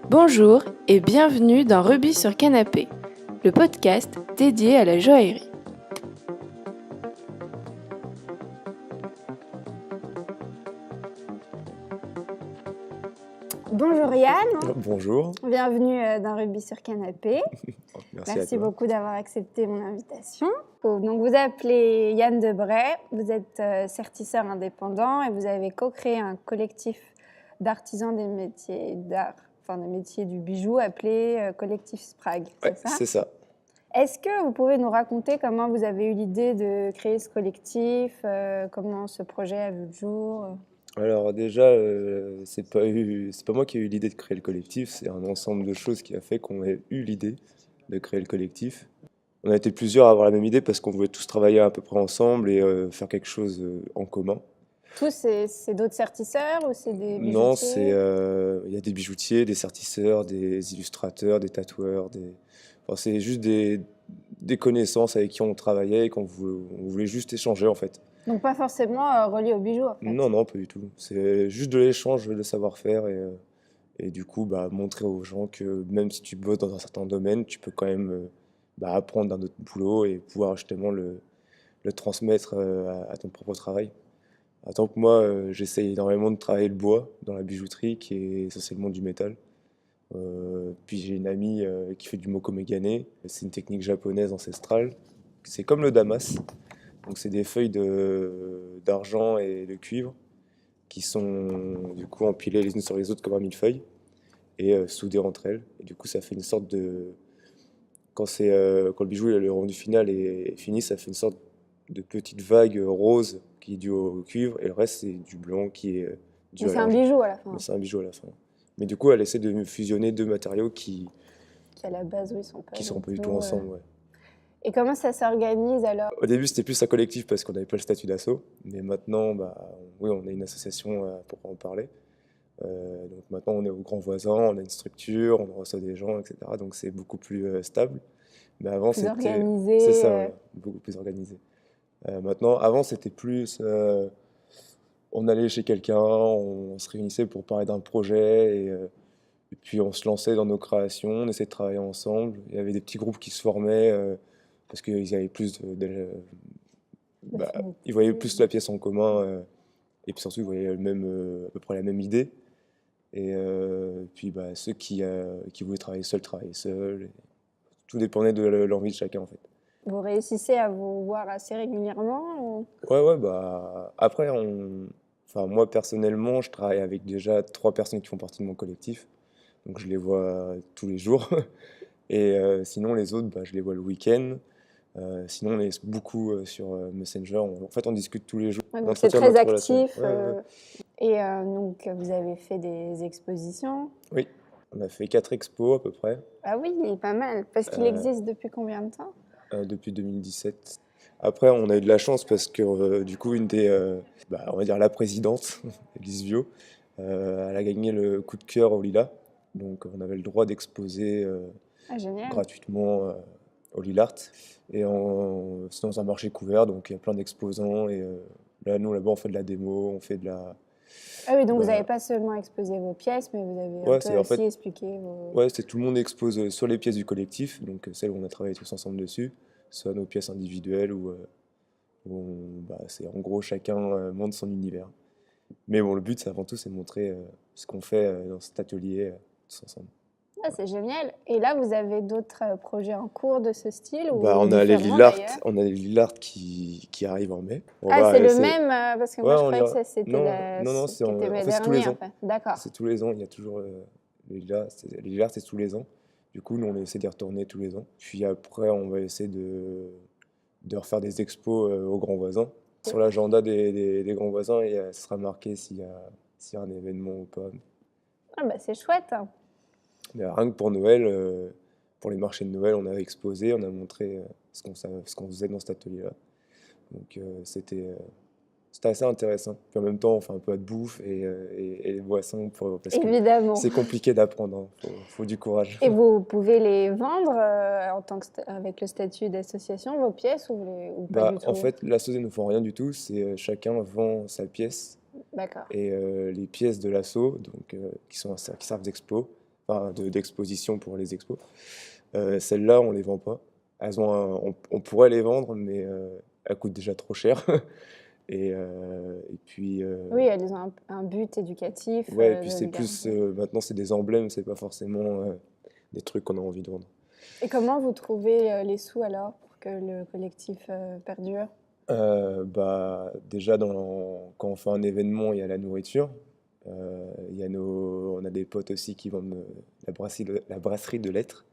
Bonjour et bienvenue dans Rubis sur Canapé, le podcast dédié à la joaillerie. Bonjour Yann. Bonjour. Bienvenue dans Rubis sur Canapé. Merci beaucoup d'avoir accepté mon invitation. Donc vous appelez Yann Debray, vous êtes certisseur indépendant et vous avez co-créé un collectif d'artisans des métiers d'art, des métiers du bijou appelé Collectif Sprague, ouais, c'est ça ? C'est ça. Est-ce que vous pouvez nous raconter comment vous avez eu l'idée de créer ce collectif, comment ce projet a vu le jour ? Alors déjà, c'est pas moi qui ai eu l'idée de créer le collectif, c'est un ensemble de choses qui a fait qu'on ait eu l'idée de créer le collectif. On a été plusieurs à avoir la même idée parce qu'on voulait tous travailler à peu près ensemble et faire quelque chose en commun. Tous, c'est d'autres certisseurs ou c'est des bijoutiers ? Non, il y a des bijoutiers, des certisseurs, des illustrateurs, des tatoueurs, c'est juste des connaissances avec qui on travaillait et on voulait juste échanger en fait. Donc pas forcément relié au bijou en fait. Non, pas du tout. C'est juste de l'échange de savoir-faire et du coup montrer aux gens que même si tu bosses dans un certain domaine, tu peux quand même apprendre d'un autre boulot et pouvoir justement le transmettre à ton propre travail. Tant que moi, j'essaye énormément de travailler le bois dans la bijouterie qui est essentiellement du métal. Puis j'ai une amie qui fait du mokomegane. C'est une technique japonaise ancestrale. C'est comme le damas. Donc c'est des feuilles d'argent et de cuivre qui sont du coup empilées les unes sur les autres comme un millefeuille et soudées entre elles. Et du coup ça fait une sorte de... Quand le bijou, le rendu final est fini, ça fait une sorte de petite vague rose qui est due au cuivre et le reste c'est du blanc qui est dû à c'est un l'argent. bijou à la fin. Mais c'est un bijou à la fin. Mais du coup elle essaie de fusionner deux matériaux qui à la base, oui, sont pas du tout ensemble. Ouais. Et comment ça s'organise alors ? Au début, c'était plus un collectif parce qu'on n'avait pas le statut d'asso. Mais maintenant, oui, on a une association pour en parler. Donc maintenant, on est au Grand Voisin, on a une structure, on reçoit des gens, etc. Donc c'est beaucoup plus stable. Mais avant, plus c'était... organisé. C'est ça, ouais, beaucoup plus organisé. Avant, c'était plus... on allait chez quelqu'un, on se réunissait pour parler d'un projet et puis on se lançait dans nos créations, on essayait de travailler ensemble. Il y avait des petits groupes qui se formaient parce qu'ils avaient plus ils voyaient plus la pièce en commun et puis surtout ils voyaient à peu près la même idée. Et puis ceux qui voulaient travailler seuls travaillaient seuls. Et tout dépendait de l'envie de chacun en fait. Vous réussissez à vous voir assez régulièrement ou... Ouais, après, moi personnellement, je travaille avec déjà 3 personnes qui font partie de mon collectif. Donc je les vois tous les jours. Et sinon, les autres, je les vois le week-end. Sinon, on est beaucoup sur Messenger. En fait, on discute tous les jours. Ouais, donc c'est très actif. Et donc, vous avez fait des expositions ? Oui, on a fait 4 expos à peu près. Ah oui, pas mal. Parce qu'il existe depuis combien de temps ? Depuis 2017. Après, on a eu de la chance parce que du coup, une des, on va dire la présidente, Elise Viau, elle a gagné le coup de cœur au Lila. Donc, on avait le droit d'exposer gratuitement au Lilart. Et c'est dans un marché couvert, donc il y a plein d'exposants. Et nous, là-bas, on fait de la démo, on fait de la... Ah oui, donc vous n'avez pas seulement exposé vos pièces, mais vous avez aussi expliqué vos... Ouais, tout le monde expose sur les pièces du collectif, donc celles où on a travaillé tous ensemble dessus, soit nos pièces individuelles où c'est en gros chacun montre son univers. Mais bon, le but, c'est avant tout, c'est de montrer ce qu'on fait dans cet atelier tous ensemble. Ah, c'est génial. Et là, vous avez d'autres projets en cours de ce style ou on a les Lilart qui arrivent en mai. C'est le même parce que moi je croyais que c'était non, c'est tous les ans. D'accord. C'est tous les ans, il y a toujours les Lilart, c'est tous les ans. Du coup, nous on essaie d'y retourner tous les ans. Puis après, on va essayer de refaire des expos aux Grands Voisins. Sur l'agenda des Grands Voisins, ce sera marqué s'il y a un événement ou pas. Ah c'est chouette. Mais rien que pour Noël, pour les marchés de Noël, on a exposé, on a montré ce qu'on faisait dans cet atelier-là. Donc c'était assez intéressant. Puis en même temps, on fait un peu de bouffe et les boissons parce évidemment. Que c'est compliqué d'apprendre. Faut du courage. Et vous pouvez les vendre avec le statut d'association, vos pièces ou pas du tout ? En fait, l'association ne font rien du tout. C'est chacun vend sa pièce. D'accord. Et les pièces de l'asso, donc qui servent d'expo, enfin, d'exposition pour les expos. Celles-là, on les vend pas. On pourrait les vendre, mais elles coûtent déjà trop cher. Et puis, Oui, elles ont un but éducatif. ouais, et puis De c'est le plus, garder. maintenant, c'est des emblèmes, c'est pas forcément des trucs qu'on a envie de vendre. Et comment vous trouvez les sous alors pour que le collectif perdure? Déjà, quand on fait un événement, il y a la nourriture. On a des potes aussi qui vendent la brasserie de Lettres.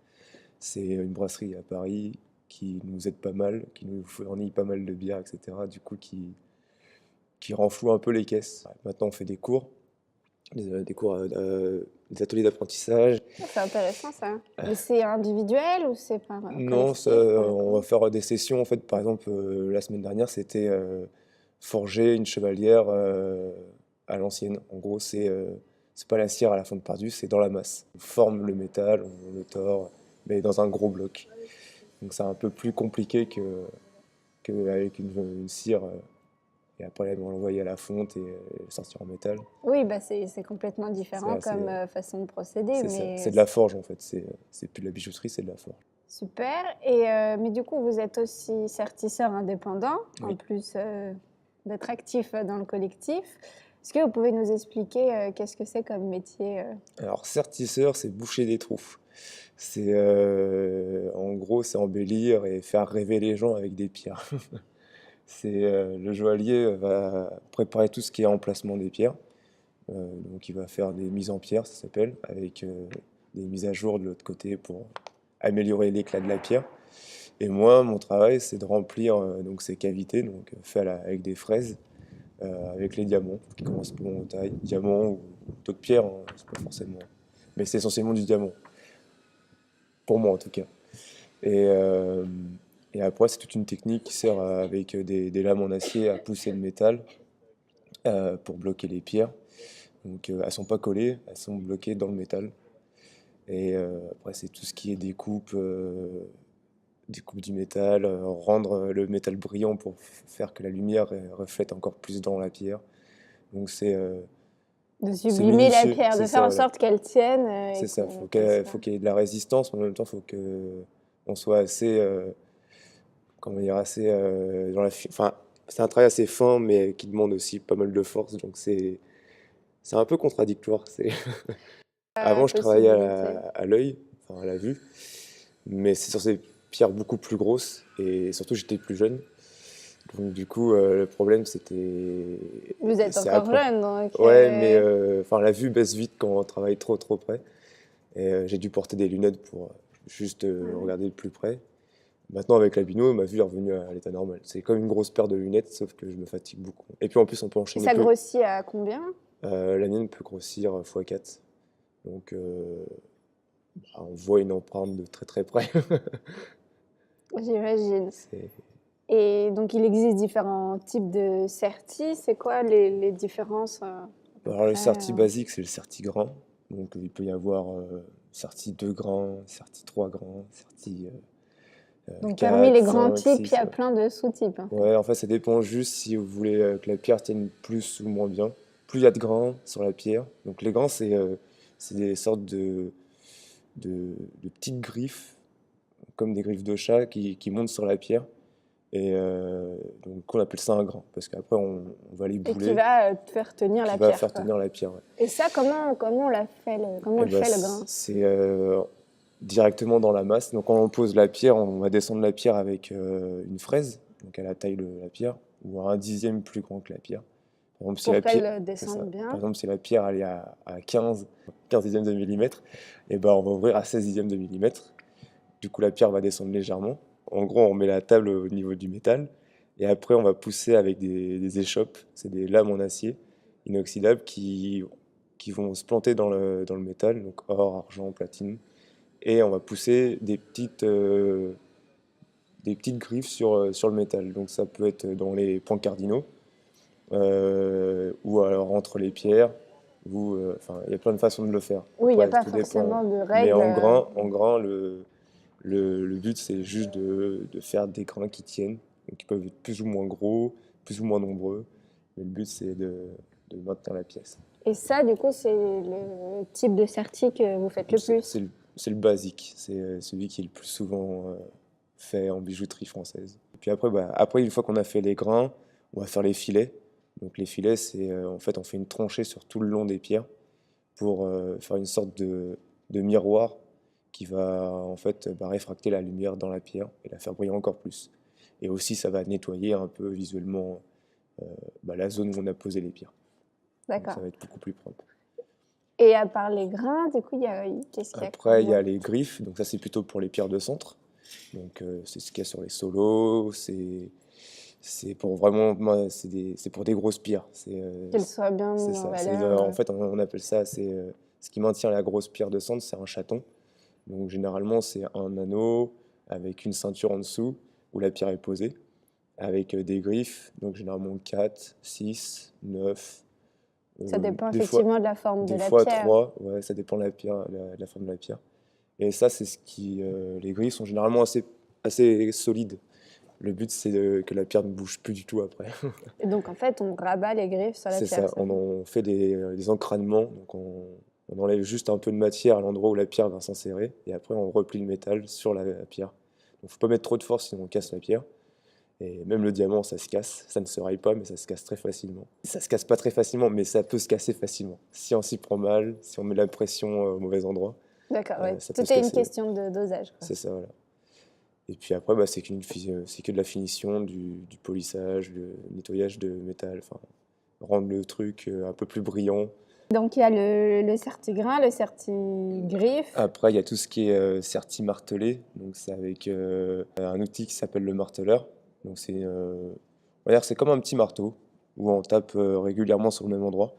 C'est une brasserie à Paris qui nous aide pas mal, qui nous fournit pas mal de bière, etc. Du coup, qui renfloue un peu les caisses. Maintenant, on fait des cours, des ateliers d'apprentissage. C'est intéressant ça. Mais c'est individuel ou c'est par Non, collectif on va faire des sessions. En fait, par exemple, la semaine dernière, c'était forger une chevalière à l'ancienne. En gros, c'est pas la cire à la fonte perdue, c'est dans la masse. On forme le métal, on le tord, mais dans un gros bloc. Donc c'est un peu plus compliqué qu'avec une cire. Et après, on va l'envoyer à la fonte et le sortir en métal. Oui, bah c'est complètement C'est différent assez- comme façon de procéder, c'est ça. mais C'est de la forge, en fait. C'est plus de la bijouterie, c'est de la forge. super. Et mais du coup, vous êtes aussi sertisseur indépendant, en Oui. plus d'être actif dans le collectif. Est-ce que vous pouvez nous expliquer qu'est-ce que c'est comme métier Alors, sertisseur, c'est boucher des trous. En gros, c'est embellir et faire rêver les gens avec des pierres. Le joaillier va préparer tout ce qui est emplacement des pierres. Donc, il va faire des mises en pierre, ça s'appelle, avec des mises à jour de l'autre côté pour améliorer l'éclat de la pierre. Et moi, mon travail, c'est de remplir donc ces cavités, donc avec des fraises, avec les diamants, qui correspondent aux tailles, diamants ou d'autres pierres, hein, c'est pas forcément. Mais c'est essentiellement du diamant, pour moi en tout cas. Et, euh, et après, c'est toute une technique qui sert avec des lames en acier à pousser le métal pour bloquer les pierres. Donc elles sont pas collées, elles sont bloquées dans le métal. Et après, c'est tout ce qui est découpe du métal, rendre le métal brillant pour faire que la lumière reflète encore plus dans la pierre. Donc de c'est sublimer la minutieux, pierre, c'est de faire ça, en voilà. sorte qu'elle tienne et C'est ça, qu'elle faut soit... qu'il y ait de la résistance, mais en même temps, faut que on soit assez, comment dire, assez enfin, c'est un travail assez fin, mais qui demande aussi pas mal de force, donc c'est un peu contradictoire. Avant, je travaillais possibilité. à l'œil, enfin à la vue, mais c'est sur ces pierres beaucoup plus grosses, et surtout j'étais plus jeune. Donc du coup, le problème Vous êtes c'est encore après. jeune, donc... Ouais, mais enfin la vue baisse vite quand on travaille trop près. Et j'ai dû porter des lunettes pour juste regarder de plus près. Maintenant, avec la bino, ma vue est revenue à l'état normal. C'est comme une grosse paire de lunettes, sauf que je me fatigue beaucoup. Et puis en plus, on peut Et enchaîner ça plus. grossit à combien? La mienne peut grossir x4. Donc on voit une empreinte de très près. J'imagine. C'est- Et donc, il existe différents types de certis. C'est quoi les différences à peu Alors le près certi basique, c'est le certi grand. Donc il peut y avoir certi 2 grands, certi 3 grands, certi Donc, parmi 4, les grands 5, types, il y 6. a plein de sous-types, en fait. Ouais, en fait, ça dépend juste si vous voulez que la pierre tienne plus ou moins bien. Plus il y a de grains sur la pierre. Donc les grains, c'est des sortes de petites griffes, comme des griffes de chat qui montent sur la pierre. Et donc on appelle ça un grain, parce qu'après on va les Et qui bouler, va te faire tenir qui la va pierre, faire quoi. tenir la pierre. Ouais. Et ça, comment on l'a fait, comment on Et le bah, fait, le grain? c'est directement dans la masse. Donc quand on pose la pierre, on va descendre la pierre avec une fraise, donc à la taille de la pierre, ou à un dixième plus grand que la pierre. Par exemple, si Pour la pierre, qu'elle c'est ça. descende bien. Par exemple, si la pierre elle est à 15 dixièmes de millimètre, et ben on va ouvrir à 16 dixièmes de millimètre. Du coup, la pierre va descendre légèrement. En gros, on met la table au niveau du métal, et après on va pousser avec des échoppes, c'est des lames en acier inoxydables qui vont se planter dans le métal, donc or, argent, platine, et on va pousser des petites griffes sur le métal. Donc ça peut être dans les points cardinaux, ou alors entre les pierres, enfin il y a plein de façons de le faire. Oui, il n'y a Après, pas tout dépend. forcément de Mais règles. en grain le but c'est juste de faire des grains qui tiennent, donc qui peuvent être plus ou moins gros, plus ou moins nombreux, mais le but c'est de maintenir la pièce. Et ça, du coup, c'est le type de serti que vous faites le plus? C'est le basique, c'est celui qui est le plus souvent fait en bijouterie française. Et puis après, une fois qu'on a fait les grains, on va faire les filets. Donc les filets, en fait, on fait une tranchée sur tout le long des pierres pour faire une sorte de miroir qui va en fait réfracter la lumière dans la pierre et la faire briller encore plus. Et aussi, ça va nettoyer un peu visuellement la zone où on a posé les pierres. D'accord. Ça va être beaucoup plus propre. Et à part les grains, du coup, qu'est-ce qu'il y a? Après, il y a les griffes, donc ça c'est plutôt pour les pierres de centre. Donc c'est ce qu'il y a sur les solos, c'est pour vraiment, c'est pour des grosses pierres. Qu'elles soient bien mises en valeur. En fait, on appelle ça, ce qui maintient la grosse pierre de centre, c'est un chaton. Donc généralement, c'est un anneau avec une ceinture en dessous où la pierre est posée, avec des griffes, donc généralement 4, 6, 9. Ça dépend effectivement de la forme de la pierre. Des fois 3, ouais, ça dépend de la forme de la pierre. Et ça, c'est ce qui. Les griffes sont généralement assez solides. Le but, c'est que la pierre ne bouge plus du tout après. Et donc, en fait, on rabat les griffes sur la pierre. C'est ça, on fait des encranements. Donc, on enlève juste un peu de matière à l'endroit où la pierre va s'insérer. Et après, on replie le métal sur la pierre. Donc, il ne faut pas mettre trop de force, sinon on casse la pierre. Et même le diamant, ça se casse. Ça ne se raille pas, mais ça se casse très facilement. Ça se casse pas très facilement, mais ça peut se casser facilement. Si on s'y prend mal, si on met la pression au mauvais endroit. D'accord, ouais. Tout est une question de dosage. C'est ça, voilà. Et puis après, c'est que de la finition, du polissage, du nettoyage de métal, enfin, rendre le truc un peu plus brillant. Donc il y a le serti-grain, le serti-griffe. Après, il y a tout ce qui est serti-martelé. Donc c'est avec un outil qui s'appelle le marteleur. Donc c'est comme un petit marteau où on tape régulièrement sur le même endroit.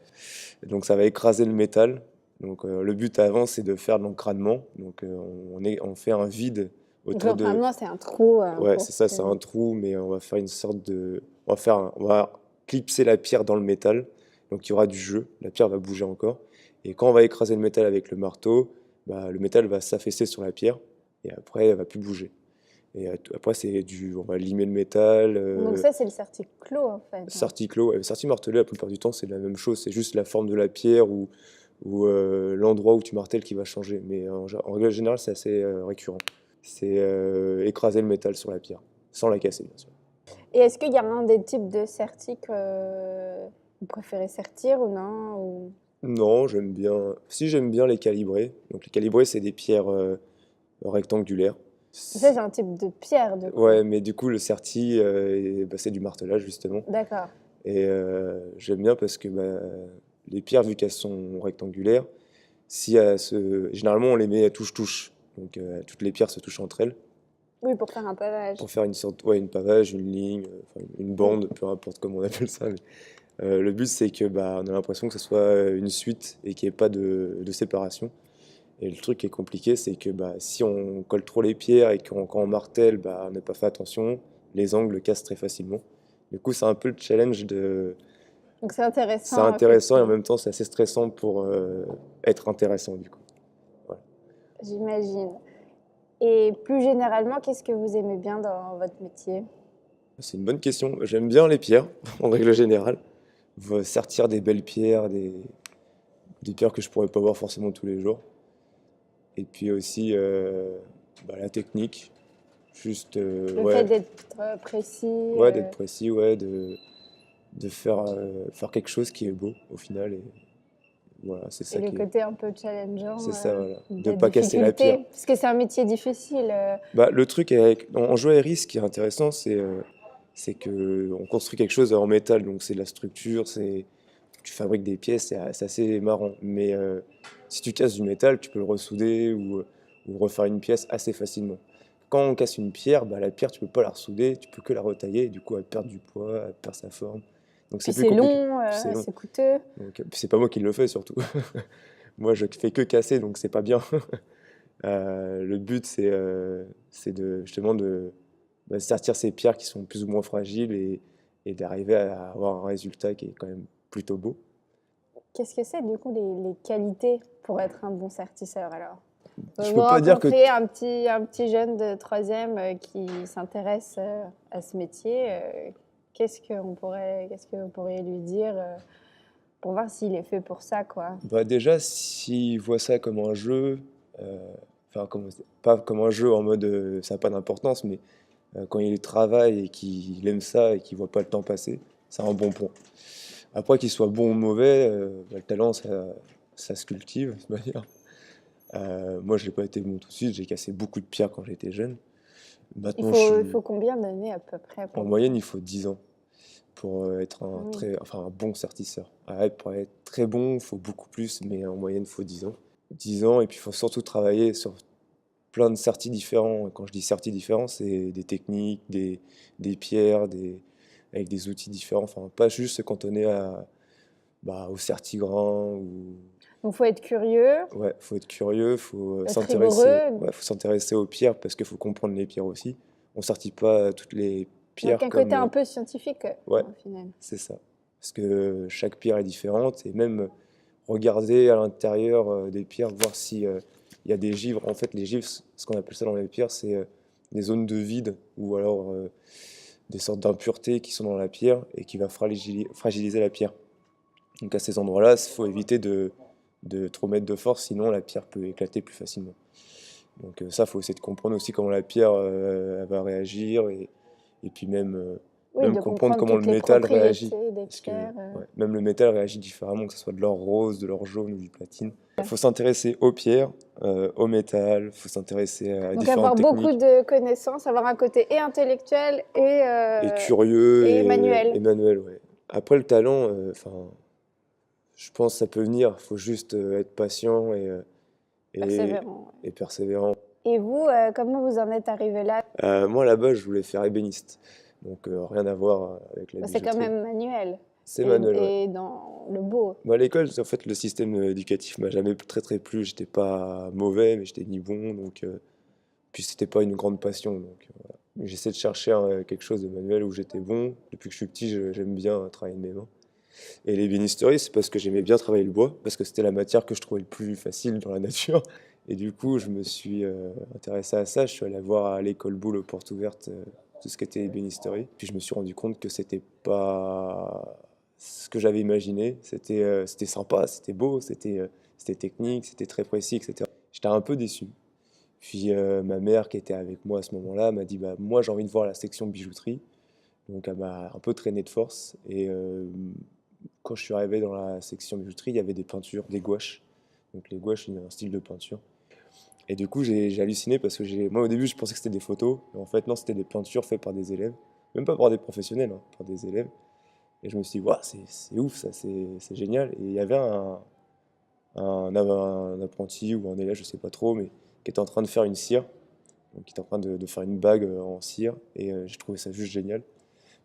Et donc ça va écraser le métal. Donc le but avant, c'est de faire de l'encranement. Donc on fait un vide autour de. L'encranement, c'est un trou. Ouais, c'est ça, c'est un trou, mais on va faire une sorte de. On va clipser la pierre dans le métal. Donc il y aura du jeu. La pierre va bouger encore. Et quand on va écraser le métal avec le marteau, le métal va s'affaisser sur la pierre et après elle va plus bouger. Et après on va limer le métal. Donc ça c'est le serti-clos en fait. Serti-clos, le serti-martelé la plupart du temps c'est la même chose, c'est juste la forme de la pierre ou l'endroit où tu martèles qui va changer. Mais en règle générale c'est assez récurrent. C'est écraser le métal sur la pierre, sans la casser bien sûr. Et est-ce qu'il y a un des types de sertis que vous préférez sertir ou non Non, j'aime bien. Si, j'aime bien les calibrés. Donc les calibrés, c'est des pierres rectangulaires. Ça, c'est un type de pierre, du coup. Ouais, mais du coup, le serti, c'est du martelage, justement. D'accord. Et j'aime bien parce que les pierres, vu qu'elles sont rectangulaires, généralement, on les met à touche-touche. Donc toutes les pierres se touchent entre elles. Oui, pour faire un pavage. Pour faire une pavage, une ligne, une bande, peu importe comment on appelle ça. Mais, le but, c'est que on a l'impression que ce soit une suite et qu'il n'y ait pas de séparation. Et le truc qui est compliqué, c'est que si on colle trop les pierres et quand on martèle, on n'a pas fait attention, les angles cassent très facilement. Du coup, c'est un peu le challenge de. Donc c'est intéressant. C'est intéressant et en même temps, c'est assez stressant pour être intéressant, du coup. Voilà. J'imagine. Et plus généralement, qu'est-ce que vous aimez bien dans votre métier? C'est une bonne question. J'aime bien les pierres, en règle générale. Sertir des belles pierres, des pierres que je pourrais pas voir forcément tous les jours. Et puis aussi la technique. Juste. Le fait d'être précis. Ouais, d'être précis, ouais, de faire quelque chose qui est beau au final. Et voilà, c'est ça. Et le côté un peu challengeant. C'est ça, voilà. De ne pas casser la pierre. Parce que c'est un métier difficile. Le truc en joaillerie, ce qui est intéressant, c'est qu'on construit quelque chose en métal. Donc c'est de la structure, tu fabriques des pièces, c'est assez marrant. Mais si tu casses du métal, tu peux le ressouder ou refaire une pièce assez facilement. Quand on casse une pierre, la pierre, tu peux pas la ressouder, tu peux que la retailler. Et du coup, elle perd du poids, elle perd sa forme. Donc c'est long, c'est coûteux. C'est pas moi qui le fais surtout. Moi, je fais que casser, donc c'est pas bien. Le but, c'est justement de sortir ces pierres qui sont plus ou moins fragiles et d'arriver à avoir un résultat qui est quand même plutôt beau. Qu'est-ce que c'est du coup les qualités pour être un bon sertisseur alors? Je peux pas dire que un petit jeune de 3e qui s'intéresse à ce métier, qu'est-ce que vous pourriez lui dire pour voir s'il est fait pour ça, quoi. Bah, déjà, s'il voit ça comme un jeu, enfin, pas comme un jeu en mode ça n'a pas d'importance, mais quand il travaille et qu'il aime ça et qu'il voit pas le temps passer, c'est un bon point. Après, qu'il soit bon ou mauvais, bah, le talent, ça se cultive, de toute manière. Moi, je n'ai pas été bon tout de suite, j'ai cassé beaucoup de pierres quand j'étais jeune. Il Maintenant, faut, il faut combien d'années à peu près en pour... moyenne, il faut 10 ans pour être Ah oui. un bon sertisseur. Pour être très bon, il faut beaucoup plus, mais en moyenne, il faut 10 ans. 10 ans, et puis il faut surtout travailler sur plein de sertis différents. Quand je dis sertis différents, c'est des techniques, des pierres, avec des outils différents. Enfin, pas juste se cantonner au serti-grain ou... Donc, il faut être curieux, Ouais, faut être curieux, faut être s'intéresser. rigoureux. Ouais, faut s'intéresser aux pierres parce qu'il faut comprendre les pierres aussi. On sortit pas toutes les pierres Donc, un comme. côté un peu scientifique, Ouais, au final. c'est ça. Parce que chaque pierre est différente et même regarder à l'intérieur des pierres, voir si il y a des givres. En fait, les givres, ce qu'on appelle ça dans les pierres, c'est des zones de vide ou alors des sortes d'impuretés qui sont dans la pierre et qui va fragiliser la pierre. Donc à ces endroits-là, il faut éviter de trop mettre de force, sinon la pierre peut éclater plus facilement. Donc ça, il faut essayer de comprendre aussi comment la pierre elle va réagir et puis Oui, même de comprendre comment toutes le les métal réagit. propriétés des Parce que pierres. même le métal réagit différemment, que ce soit de l'or rose, de l'or jaune ou du platine. Il faut s'intéresser aux pierres, au métal, il faut s'intéresser à Donc, avoir différentes beaucoup techniques. de connaissances, avoir un côté et intellectuel Et curieux et manuel. et manuel, ouais. Après, le talent, je pense que ça peut venir. Il faut juste être patient et, Persévérant. et persévérant. Et vous, comment vous en êtes arrivé là? Moi, là-bas, je voulais faire ébéniste. Donc, rien à voir avec la C'est quand bijouterie. même manuel. C'est manuel, ouais. Et dans le beau. À l'école, en fait, le système éducatif m'a jamais très plu. J'étais pas mauvais, mais j'étais ni bon. Donc, puis, c'était pas une grande passion. Donc, voilà. J'essaie de chercher quelque chose de manuel où j'étais bon. Depuis que je suis petit, j'aime bien travailler de mes mains. Et l'ébénisterie, c'est parce que j'aimais bien travailler le bois, parce que c'était la matière que je trouvais le plus facile dans la nature. Et du coup, je me suis intéressé à ça. Je suis allé voir à l'école Boulle aux portes ouvertes tout ce qui était ébénisterie. Puis je me suis rendu compte que c'était pas ce que j'avais imaginé. C'était sympa, c'était beau, c'était technique, c'était très précis, etc. J'étais un peu déçu. Puis ma mère, qui était avec moi à ce moment-là, m'a dit bah, moi, j'ai envie de voir la section bijouterie. Donc elle m'a un peu traîné de force. Et quand je suis arrivé dans la section bijouterie, il y avait des peintures, des gouaches. Donc les gouaches, c'est un style de peinture. Et du coup, j'ai halluciné parce que moi au début, je pensais que c'était des photos. Et en fait, non, c'était des peintures faites par des élèves. Même pas par des professionnels, hein, par des élèves. Et je me suis dit, waouh, c'est ouf, ça, c'est génial. Et il y avait un apprenti ou un élève, je sais pas trop, mais qui était en train de faire une cire. Donc, qui était en train de faire une bague en cire. Et j'ai trouvé ça juste génial.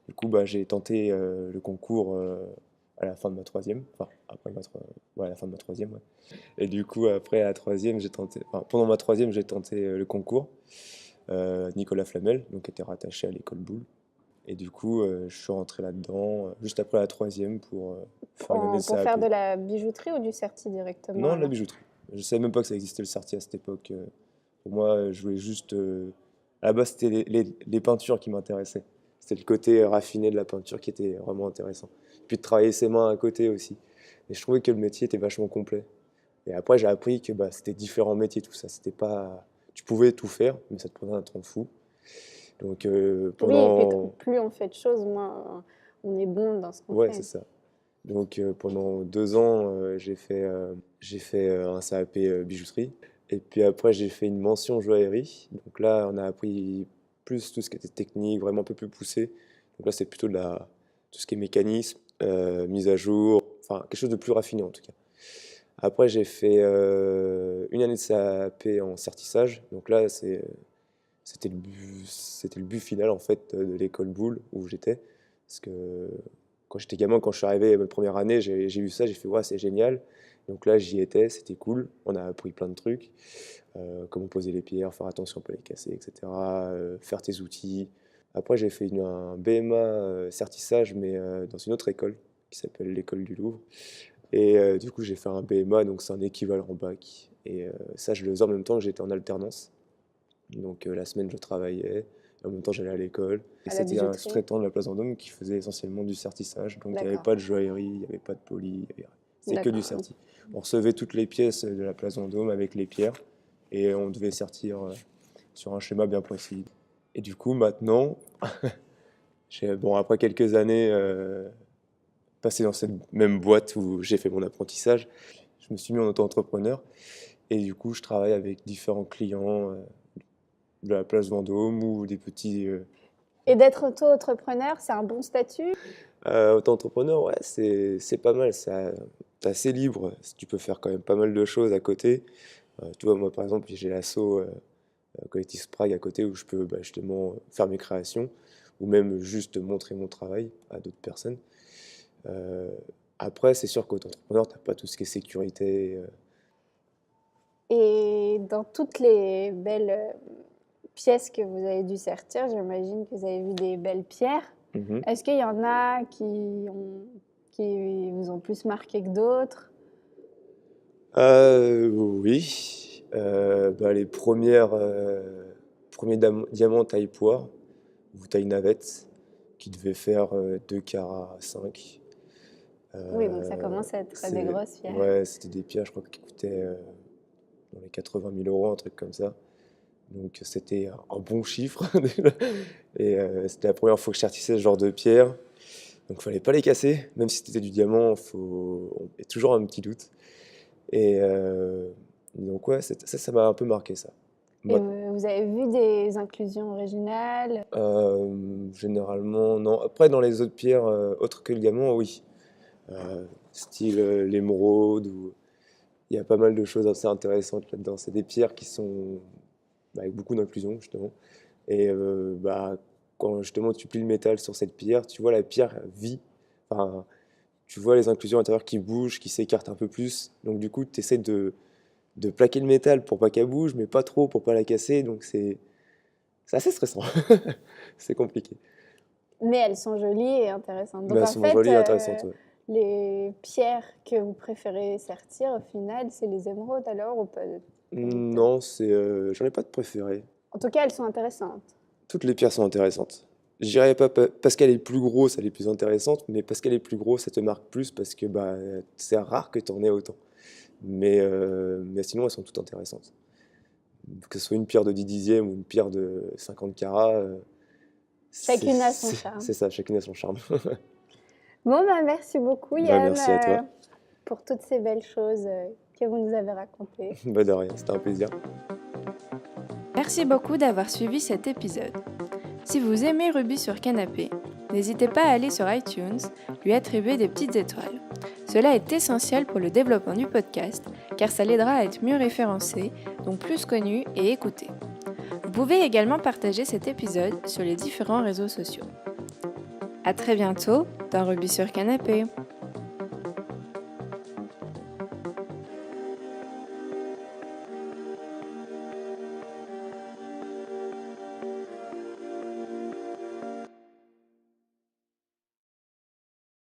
Du coup, bah, j'ai tenté le concours à la fin de ma troisième. Enfin, ouais, à la fin de ma troisième, ouais. Et du coup, après, à la troisième, pendant ma troisième, j'ai tenté le concours. Nicolas Flamel, donc qui était rattaché à l'école Boulle. Et du coup, je suis rentré là-dedans juste après la troisième pour faire une année de Pour CAP. faire de la bijouterie ou du certi directement? Non, de la alors bijouterie. Je ne savais même pas que ça existait le certi à cette époque. Pour moi, je voulais juste. À la base, c'était les peintures qui m'intéressaient. C'était le côté raffiné de la peinture qui était vraiment intéressant. Puis de travailler ses mains à côté aussi. Et je trouvais que le métier était vachement complet. Et après, j'ai appris que c'était différents métiers, tout ça. C'était pas. Tu pouvais tout faire, mais ça te prenait un temps fou. Donc Oui, et puis pendant. plus on fait de choses, moins on est bon dans ce qu'on Ouais, fait. c'est ça. Donc pendant 2 ans, j'ai fait un CAP bijouterie. Et puis après, j'ai fait une mention joaillerie. Donc là, on a appris plus tout ce qui était technique, vraiment un peu plus poussé. Donc là, c'est plutôt tout ce qui est mécanisme, mise à jour, enfin quelque chose de plus raffiné en tout cas. Après, j'ai fait une année de CAP en certissage. Donc là, c'était le but final en fait de l'école Boulle où j'étais. Parce que quand j'étais gamin, quand je suis arrivé ma première année, j'ai vu ça, j'ai fait ouais, c'est génial. Donc là, j'y étais, c'était cool. On a appris plein de trucs, comment poser les pierres, faire attention à ne pas les casser, etc. Faire tes outils. Après, j'ai fait un BMA certissage, mais dans une autre école qui s'appelle l'école du Louvre. Et du coup, j'ai fait un BMA, donc c'est un équivalent bac. Et ça, je le faisais en même temps que j'étais en alternance. Donc la semaine, je travaillais. Et en même temps, j'allais à l'école. Et À la c'était un bijouterie. sous-traitant de la place Vendôme qui faisait essentiellement du certissage. Donc il n'y avait D'accord. pas de joaillerie, il n'y avait pas de poli, il y avait C'est que du serti. On recevait toutes les pièces de la place Vendôme avec les pierres et on devait sertir sur un schéma bien précis. Et du coup, maintenant, après quelques années passées dans cette même boîte où j'ai fait mon apprentissage, je me suis mis en auto-entrepreneur et du coup, je travaille avec différents clients de la place Vendôme ou des petits... Et d'être auto-entrepreneur, c'est un bon statut? Auto-entrepreneur, ouais, c'est pas mal. T'es assez libre. Tu peux faire quand même pas mal de choses à côté. Tu vois, moi, par exemple, j'ai l'asso Collectif Sprague à côté où je peux justement faire mes créations ou même juste montrer mon travail à d'autres personnes. Après, c'est sûr qu'auto-entrepreneur, t'as pas tout ce qui est sécurité. Et dans toutes les belles pièces que vous avez dû sertir, j'imagine que vous avez vu des belles pierres. Est-ce qu'il y en a qui vous ont plus marqué que d'autres? Oui. Les premiers diamants taille poire ou taille navette qui devaient faire 2 carats 5. Oui, donc ça commence à être des grosses pierres. Ouais, c'était des pierres, je crois, qui coûtaient dans les 80 000 €, un truc comme ça. Donc c'était un bon chiffre. Et c'était la première fois que je sertissais ce genre de pierre. Donc il ne fallait pas les casser, même si c'était du diamant, il y a toujours un petit doute. Et donc ouais, ça m'a un peu marqué ça. Et vous avez vu des inclusions originales? Généralement, non. Après, dans les autres pierres, autres que le diamant, oui. Style l'émeraude, il y a pas mal de choses assez intéressantes là-dedans. C'est des pierres qui sont avec beaucoup d'inclusion, justement. Et quand justement tu plies le métal sur cette pierre, tu vois la pierre vit. Enfin, tu vois les inclusions intérieures qui bougent, qui s'écartent un peu plus. Donc du coup, tu essaies de plaquer le métal pour pas qu'elle bouge, mais pas trop pour pas la casser. Donc c'est assez stressant. C'est compliqué. Mais elles sont jolies et intéressantes. Donc elles sont jolies et intéressantes, ouais. Les pierres que vous préférez sertir, au final, c'est les émeraudes alors ou pas? Non, j'en ai pas de préféré. En tout cas, elles sont intéressantes. Toutes les pierres sont intéressantes. Je dirais pas parce qu'elle est plus grosse, elle est plus intéressante, mais parce qu'elle est plus grosse, ça te marque plus parce que c'est rare que tu en aies autant. Mais sinon, elles sont toutes intéressantes. Que ce soit une pierre de 10 dixièmes ou une pierre de 50 carats. Chacune a son charme. C'est ça, chacune a son charme. Bon, merci beaucoup Yann, merci à toi. pour toutes ces belles choses que vous nous avez racontées. De rien, c'était un plaisir. Merci beaucoup d'avoir suivi cet épisode. Si vous aimez Ruby sur Canapé, n'hésitez pas à aller sur iTunes, lui attribuer des petites étoiles. Cela est essentiel pour le développement du podcast, car ça l'aidera à être mieux référencé, donc plus connu et écouté. Vous pouvez également partager cet épisode sur les différents réseaux sociaux. À très bientôt dans Ruby sur Canapé.